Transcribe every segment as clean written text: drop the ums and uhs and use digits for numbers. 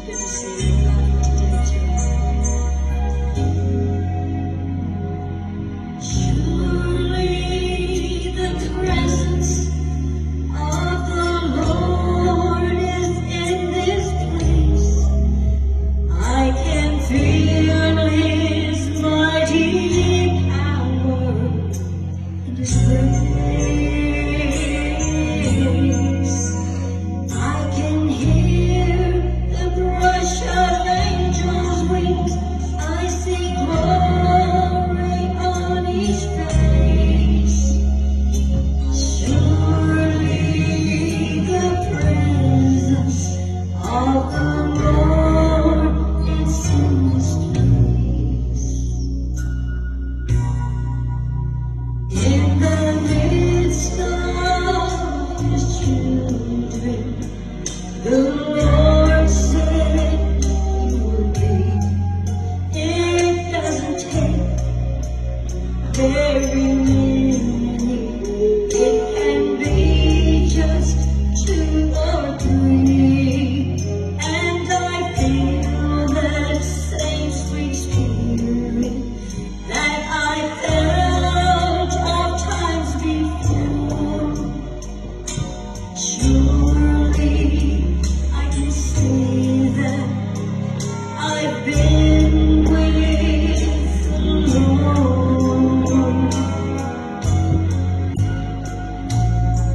Good to see you. You too. Surely the presence of the Lord is in this place. I can feel His mighty power and His grace. I can hear the brush of angels' wings. I see glory on each face. Surely the presence of the Lord is in this place. In the midst of His children, the Lord said He would be. It doesn't take very many. It can be just 2 or 3. And I feel that same sweet spirit that I felt of times before. Surely I can say that I've been with the Lord.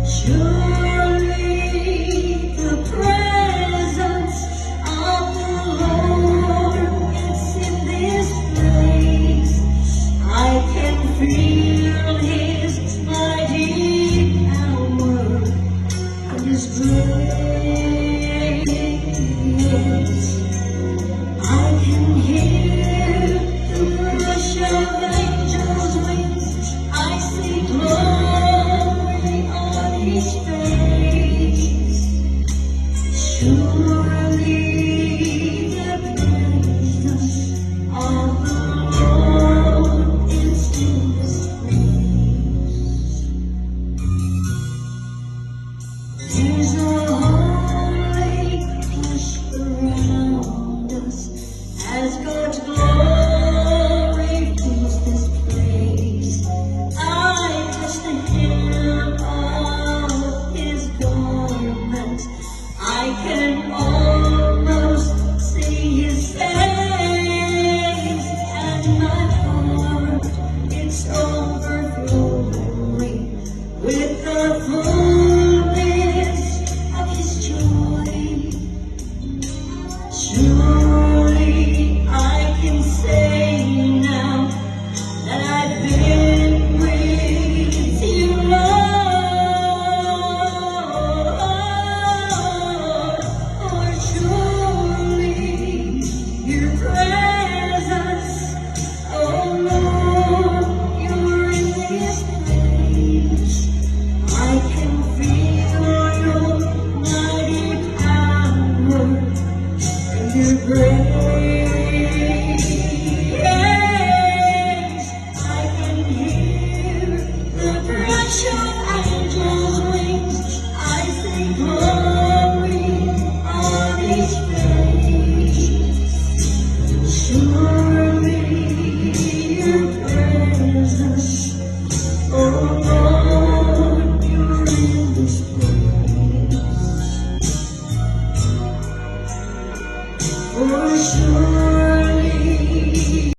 Surely the presence of the Lord is in this place. I can feel His mighty power and His grace. I can hear the rush of angels' wings. I see glory on each face. Surely the presence of the Lord is in this place. There's a holy hush around us as God's glory fills this place. I touch the hem of His garment. I can almost see His face, and my heart, it's overflowing with the fullness of His joy. Surely I can say now that I've been with You, Lord. For surely Your presence, oh Lord, You're in this place. I can feel Your mighty power and Your grace.